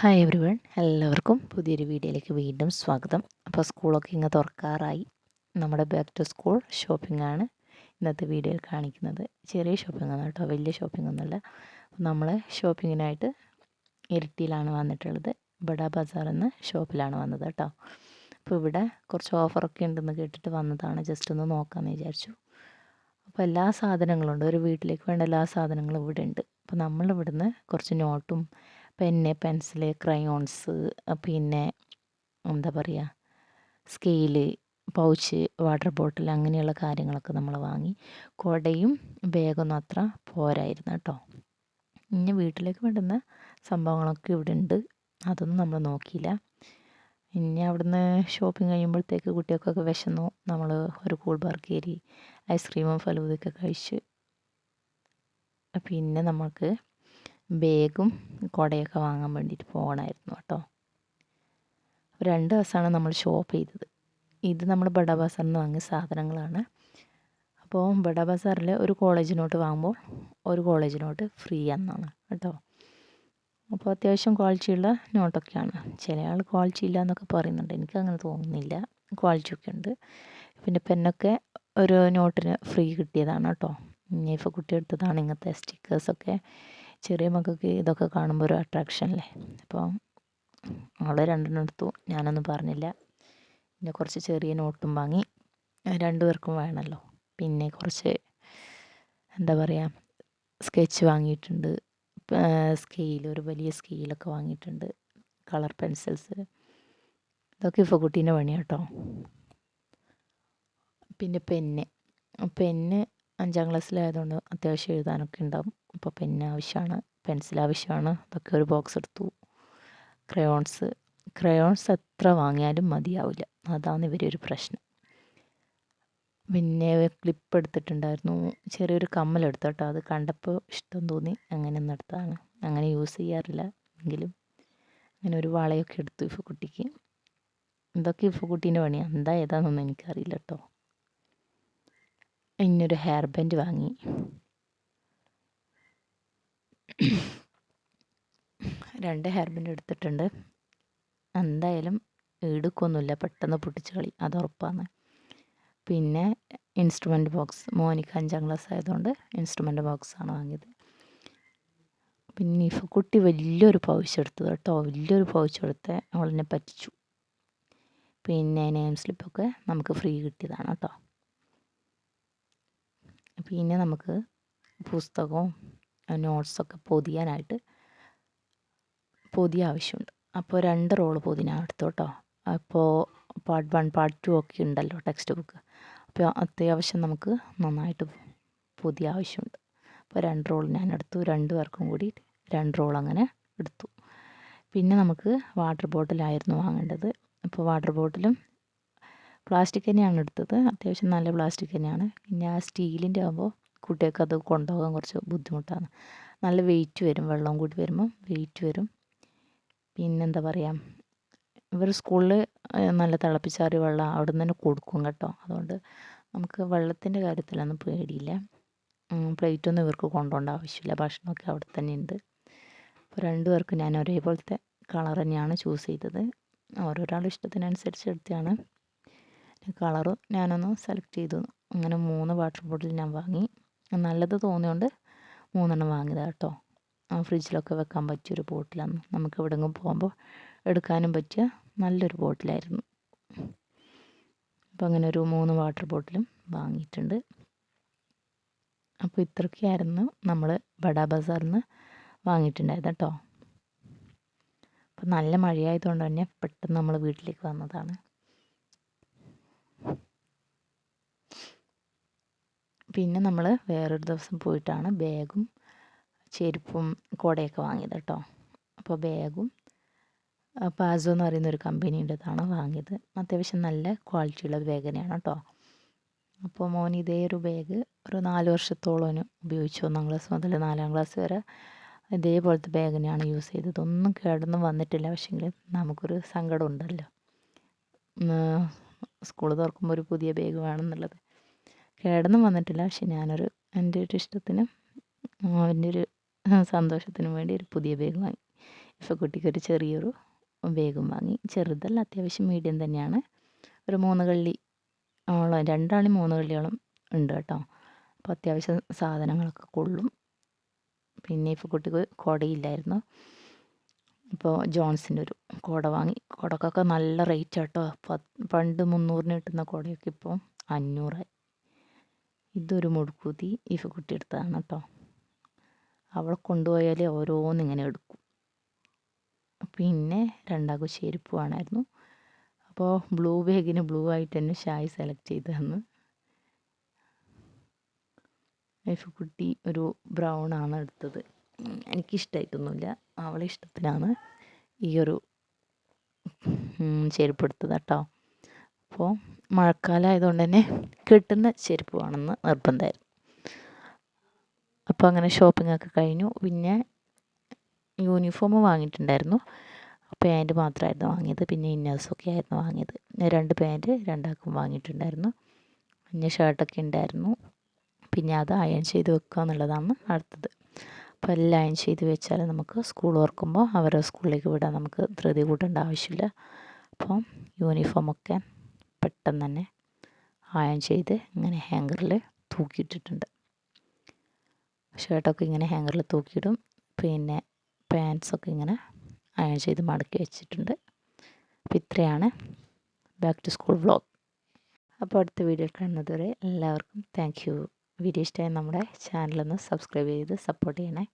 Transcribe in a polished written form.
Hi everyone, എല്ലാവർക്കും പുതിയൊരു വീഡിയോയിലേക്ക് വീണ്ടും സ്വാഗതം. അപ്പോൾ സ്കൂളൊക്കെ ഇങ്ങ് തുറക്കാറായി. നമ്മുടെ ബാക്ക് ടു സ്കൂൾ ഷോപ്പിംഗ് ആണ് ഇന്നത്തെ വീഡിയോയിൽ കാണിക്കുന്നത്. ചെറിയ ഷോപ്പിംഗ് ആണ് കേട്ടോ, വലിയ ഷോപ്പിംഗ് ഒന്നുമല്ല. നമ്മൾ ഷോപ്പിങ്ങിനായിട്ട് ഇരിട്ടിയിലാണ് വന്നിട്ടുള്ളത്. ബഡ ബസാർ എന്ന ഷോപ്പിലാണ് വന്നത് കേട്ടോ. അപ്പോൾ ഇവിടെ കുറച്ച് ഓഫറൊക്കെ ഉണ്ടെന്ന് കേട്ടിട്ട് വന്നതാണ്, ജസ്റ്റ് ഒന്ന് നോക്കാമെന്ന് വിചാരിച്ചു. അപ്പോൾ എല്ലാ സാധനങ്ങളും ഉണ്ട്, ഒരു വീട്ടിലേക്ക് വേണ്ട എല്ലാ സാധനങ്ങളും ഇവിടെ ഉണ്ട്. അപ്പോൾ നമ്മളിവിടുന്ന് കുറച്ച് നോട്ടും പെന്ന്, പെൻസില്, ക്രയോൺസ്, പിന്നെ എന്താ പറയുക, സ്കെയില്, പൗച്ച്, വാട്ടർ ബോട്ടിൽ അങ്ങനെയുള്ള കാര്യങ്ങളൊക്കെ നമ്മൾ വാങ്ങി. കുടയും ബാഗൊന്നും അത്ര പോരായിരുന്നു കേട്ടോ. ഇനി വീട്ടിലേക്ക് വേണ്ടുന്ന സംഭവങ്ങളൊക്കെ ഇവിടെ ഉണ്ട്, അതൊന്നും നമ്മൾ നോക്കിയില്ല. ഇനി അവിടുന്ന് ഷോപ്പിംഗ് കഴിയുമ്പോഴത്തേക്ക് കുട്ടികൾക്കൊക്കെ വിശന്നു. നമ്മൾ ഒരു കൂൾ ബാർ കയറി ഐസ്ക്രീമും ഫലൂദയൊക്കെ കഴിച്ച് പിന്നെ നമുക്ക് ബാഗും കുടയൊക്കെ വാങ്ങാൻ വേണ്ടിയിട്ട് പോകണമായിരുന്നു കേട്ടോ. 2 ദിവസമാണ് നമ്മൾ ഷോപ്പ് ചെയ്തത്. ഇത് നമ്മൾ ബഡ ബസാറിൽ നിന്ന് വാങ്ങിയ സാധനങ്ങളാണ്. അപ്പോൾ ബഡ ബസാറിൽ ഒരു കോളേജ് നോട്ട് വാങ്ങുമ്പോൾ ഒരു കോളേജ് നോട്ട് ഫ്രീ എന്നാണ് കേട്ടോ. അപ്പോൾ അത്യാവശ്യം ക്വാളിറ്റിയുള്ള നോട്ടൊക്കെയാണ്. ചില ആൾ ക്വാളിറ്റി ഇല്ല എന്നൊക്കെ പറയുന്നുണ്ട്, എനിക്കങ്ങനെ തോന്നുന്നില്ല, ക്വാളിറ്റിയൊക്കെ ഉണ്ട്. പിന്നെ പെന്നൊക്കെ ഒരു നോട്ടിന് ഫ്രീ കിട്ടിയതാണ് കേട്ടോ. ഇപ്പോൾ കുട്ടി എടുത്തതാണ് ഇങ്ങനത്തെ സ്റ്റിക്കേഴ്സൊക്കെ. ചെറിയ മക്കൾക്ക് ഇതൊക്കെ കാണുമ്പോൾ ഒരു അട്രാക്ഷൻ അല്ലേ. അപ്പോൾ അവൾ 2 എടുത്തു, ഞാനൊന്നും പറഞ്ഞില്ല. പിന്നെ കുറച്ച് ചെറിയ നോട്ടും വാങ്ങി, 2 പേർക്കും വേണമല്ലോ. പിന്നെ കുറച്ച് എന്താ പറയുക, സ്കെച്ച് വാങ്ങിയിട്ടുണ്ട്, സ്കെയിൽ, ഒരു വലിയ സ്കെയിലൊക്കെ വാങ്ങിയിട്ടുണ്ട്, കളർ പെൻസിൽസ്, ഇതൊക്കെ ഇപ്പോൾ കുട്ടീൻ്റെ പണിയാണ് കേട്ടോ. പിന്നെ പെന്ന് 5ാം ക്ലാസ്സിലായതുകൊണ്ട് അത്യാവശ്യം എഴുതാനൊക്കെ ഉണ്ടാവും. അപ്പോൾ പെന്ന് ആവശ്യമാണ്, പെൻസിൽ ആവശ്യമാണ്, അതൊക്കെ ഒരു ബോക്സ് എടുത്തു. ക്രയോൺസ് എത്ര വാങ്ങിയാലും മതിയാവില്ല, അതാണ് ഇവരെ ഒരു പ്രശ്നം. പിന്നെ ക്ലിപ്പ് എടുത്തിട്ടുണ്ടായിരുന്നു, ചെറിയൊരു കമ്മലെടുത്തു കേട്ടോ. അത് കണ്ടപ്പോൾ ഇഷ്ടം തോന്നി, അങ്ങനെ ഒന്ന് എടുത്തതാണ്. അങ്ങനെ യൂസ് ചെയ്യാറില്ല എങ്കിലും അങ്ങനെ ഒരു വളയൊക്കെ എടുത്തു ഇപ്പോൾ കുട്ടിക്ക്. ഇതൊക്കെ ഇപ്പോൾ കുട്ടീൻ്റെ പണിയാണ്, എന്താ ഏതാണെന്നൊന്നും എനിക്കറിയില്ല കേട്ടോ. ഇന്നൊരു ഹെയർ ബാൻഡ് വാങ്ങി. 2 ഹെയർ ബാൻഡ് എടുത്തിട്ടുണ്ട്. എന്തായാലും എടുക്കൊന്നുമില്ല, പെട്ടെന്ന് പൊട്ടിച്ച് കളി, അത് ഉറപ്പാണ്. പിന്നെ ഇൻസ്ട്രുമെൻറ്റ് ബോക്സ്, മോനിക്ക് 5ാം ക്ലാസ് ആയതുകൊണ്ട് ഇൻസ്ട്രുമെൻറ്റ് ബോക്സാണ് വാങ്ങിയത്. പിന്നെ ഇപ്പോൾ കുട്ടി വലിയൊരു പൗച്ച് എടുത്തത് കേട്ടോ, വലിയൊരു പൗച്ച് എടുത്ത് അവളെന്നെ പറ്റിച്ചു. പിന്നെ നെയിം സ്ലിപ്പൊക്കെ നമുക്ക് ഫ്രീ കിട്ടിയതാണ് കേട്ടോ. പിന്നെ നമുക്ക് പുസ്തകവും നോട്ട്സൊക്കെ പൊതിയാനായിട്ട് പൊതിയ ആവശ്യമുണ്ട്. അപ്പോൾ 2 റോള് പൊതിന എടുത്തു കേട്ടോ. അപ്പോൾ പാർട്ട് 1 പാർട്ട് 2 ഒക്കെ ഉണ്ടല്ലോ ടെക്സ്റ്റ് ബുക്ക്. അപ്പോൾ അത്യാവശ്യം നമുക്ക് നന്നായിട്ട് പൊതിയ ആവശ്യമുണ്ട്. അപ്പോൾ 2 റോൾ ഞാൻ എടുത്തു, 2 പേർക്കും കൂടി 2 റോൾ അങ്ങനെ എടുത്തു. പിന്നെ നമുക്ക് വാട്ടർ ബോട്ടിലായിരുന്നു വാങ്ങേണ്ടത്. അപ്പോൾ വാട്ടർ ബോട്ടിലും പ്ലാസ്റ്റിക് തന്നെയാണ് എടുത്തത്, അത്യാവശ്യം നല്ല പ്ലാസ്റ്റിക് തന്നെയാണ്. പിന്നെ ആ സ്റ്റീലിൻ്റെ ആകുമ്പോൾ കുട്ടികൾക്ക് അത് കൊണ്ടുപോകാൻ കുറച്ച് ബുദ്ധിമുട്ടാണ്, നല്ല വെയിറ്റ് വരും, വെള്ളം കൂടി വരുമ്പോൾ വെയിറ്റ് വരും. പിന്നെന്താ പറയുക, ഇവർ സ്കൂളിൽ നല്ല തിളപ്പിച്ചാറിയ വെള്ളം അവിടെ നിന്ന് തന്നെ കൊടുക്കും കേട്ടോ. അതുകൊണ്ട് നമുക്ക് വെള്ളത്തിൻ്റെ കാര്യത്തിലൊന്നും പേടിയില്ല. പ്ലേറ്റൊന്നും ഇവർക്ക് കൊണ്ടുപോകേണ്ട ആവശ്യമില്ല, ഭക്ഷണമൊക്കെ അവിടെ തന്നെ ഉണ്ട്. അപ്പോൾ 2 പേർക്കും ഞാൻ ഒരേപോലത്തെ കളർ തന്നെയാണ് ചൂസ് ചെയ്തത്. ഓരോരാളുടെ ഇഷ്ടത്തിനനുസരിച്ച് എടുത്തതാണ്. കളറ് ഞാനൊന്ന് സെലക്ട് ചെയ്തു. അങ്ങനെ 3 വാട്ടർ ബോട്ടിൽ ഞാൻ വാങ്ങി. നല്ലത് തോന്നിയോണ്ട് 3 വാങ്ങിയതാണ് കേട്ടോ. ഫ്രിഡ്ജിലൊക്കെ വെക്കാൻ പറ്റിയൊരു ബോട്ടിലാണ്, നമുക്ക് എവിടെയെങ്കിലും പോകുമ്പോൾ എടുക്കാനും പറ്റിയ നല്ലൊരു ബോട്ടിലായിരുന്നു. അപ്പോൾ അങ്ങനെ ഒരു 3 വാട്ടർ ബോട്ടിലും വാങ്ങിയിട്ടുണ്ട്. അപ്പോൾ ഇത്രയൊക്കെയായിരുന്നു നമ്മൾ ബഡ ബസാറിൽ നിന്ന് വാങ്ങിയിട്ടുണ്ടായത് കേട്ടോ. അപ്പോൾ നല്ല മഴയായതുകൊണ്ട് തന്നെ പെട്ടെന്ന് നമ്മൾ വീട്ടിലേക്ക് വന്നതാണ്. പിന്നെ നമ്മൾ വേറൊരു ദിവസം പോയിട്ടാണ് ബാഗും ചെരുപ്പും കുടയൊക്കെ വാങ്ങിയത് കേട്ടോ. അപ്പോൾ ബാഗും പാസോ എന്ന് പറയുന്ന ഒരു കമ്പനീൻ്റെതാണ് വാങ്ങിയത്. അത്യാവശ്യം നല്ല ക്വാളിറ്റിയുള്ള ബാഗ് തന്നെയാണ് കേട്ടോ. അപ്പോൾ മോൻ ഇതേ ഒരു ബാഗ് ഒരു 4 വർഷത്തോളം ഉപയോഗിച്ചു. 1ാം ക്ലാസ് മുതൽ 4ാം ക്ലാസ് വരെ ഇതേപോലത്തെ ബാഗ് തന്നെയാണ് യൂസ് ചെയ്തത്. ഒന്നും കേടൊന്നും വന്നിട്ടില്ല. പക്ഷേങ്കിൽ നമുക്കൊരു സങ്കടം ഉണ്ടല്ലോ, സ്കൂൾ തുറക്കുമ്പോൾ ഒരു പുതിയ ബാഗ് വേണമെന്നുള്ളത്. കേടൊന്നും വന്നിട്ടില്ല, പക്ഷെ എൻ്റെ ഒരു ഇഷ്ടത്തിനും അവൻ്റെ ഒരു സന്തോഷത്തിനും വേണ്ടി ഒരു പുതിയ ബാഗ് വാങ്ങി. ഇഫക്കുട്ടിക്കൊരു ചെറിയൊരു ബാഗും വാങ്ങി. ചെറുതല്ല, അത്യാവശ്യം മീഡിയം തന്നെയാണ്. ഒരു 3 കള്ളി ഓളം, 2 ആണി 3 കള്ളിയോളം ഉണ്ട് കേട്ടോ. അപ്പോൾ അത്യാവശ്യം സാധനങ്ങളൊക്കെ കൊള്ളും. പിന്നെ ഇഫക്കുട്ടിക്ക് കുടയില്ലായിരുന്നു, അപ്പോൾ ജോൺസിൻ്റെ ഒരു കുട വാങ്ങി. കുടക്കൊക്കെ നല്ല റേറ്റ് കേട്ടോ. പണ്ട് 300-ന് കിട്ടുന്ന കുടയൊക്കെ ഇപ്പോൾ 500ആയി. ഇതൊരു മുടുക്കൂത്തി ഇഫക്കുട്ടി എടുത്തതാണ് കേട്ടോ. അവളെ കൊണ്ടുപോയാൽ ഓരോന്നിങ്ങനെ എടുക്കും. പിന്നെ രണ്ടാൾക്കും ചെരുപ്പ് വേണമായിരുന്നു. അപ്പോൾ ബ്ലൂ ബാഗിന് ബ്ലൂ ആയിട്ട് തന്നെ ഷായി സെലക്ട് ചെയ്ത് തന്നു. ഇഫക്കുട്ടി ഒരു ബ്രൗൺ ആണ് എടുത്തത്. എനിക്കിഷ്ടമായിട്ടൊന്നുമില്ല, അവളെ ഇഷ്ടത്തിനാണ് ഈ ഒരു ചെരുപ്പ് എടുത്തത് കേട്ടോ. അപ്പോൾ മഴക്കാലം ആയതുകൊണ്ട് തന്നെ കിട്ടുന്ന ചെരുപ്പ് വേണമെന്ന് നിർബന്ധമായിരുന്നു. അപ്പോൾ അങ്ങനെ ഷോപ്പിംഗ് ഒക്കെ കഴിഞ്ഞു. പിന്നെ യൂണിഫോം വാങ്ങിയിട്ടുണ്ടായിരുന്നു. പാൻറ്റ് മാത്രമായിരുന്നു വാങ്ങിയത്. പിന്നെ ഇന്നേഴ്സൊക്കെ ആയിരുന്നു വാങ്ങിയത്. 2 പാൻറ്റ് രണ്ടാൾക്കും വാങ്ങിയിട്ടുണ്ടായിരുന്നു. പിന്നെ ഷർട്ടൊക്കെ ഉണ്ടായിരുന്നു. പിന്നെ അത് അയൺ ചെയ്ത് വെക്കുക എന്നുള്ളതാണ് അടുത്തത്. അപ്പോൾ എല്ലാം അയൺ ചെയ്ത് വെച്ചാൽ നമുക്ക് സ്കൂൾ തുറക്കുമ്പോൾ അവരെ സ്കൂളിലേക്ക് വിടാൻ നമുക്ക് ധൃതി കൂട്ടേണ്ട ആവശ്യമില്ല. അപ്പോൾ യൂണിഫോമൊക്കെ പെട്ടെന്ന് തന്നെ അയൺ ചെയ്ത് ഇങ്ങനെ ഹാങ്കറിൽ തൂക്കിയിട്ടിട്ടുണ്ട്. ഷർട്ടൊക്കെ ഇങ്ങനെ ഹാങ്കറിൽ തൂക്കിയിടും. പിന്നെ പാൻറ്റ്സൊക്കെ ഇങ്ങനെ അയൺ ചെയ്ത് മടക്കി വെച്ചിട്ടുണ്ട്. അപ്പോൾ ഇത്രയാണ് ബാക്ക് ടു സ്കൂൾ വ്ളോഗ്. അപ്പോൾ അടുത്ത വീഡിയോ കാണുന്നത് വരെ എല്ലാവർക്കും താങ്ക് യു. വീഡിയോ ഇഷ്ടമായി നമ്മുടെ ചാനലൊന്ന് സബ്സ്ക്രൈബ് ചെയ്ത് സപ്പോർട്ട് ചെയ്യണേ.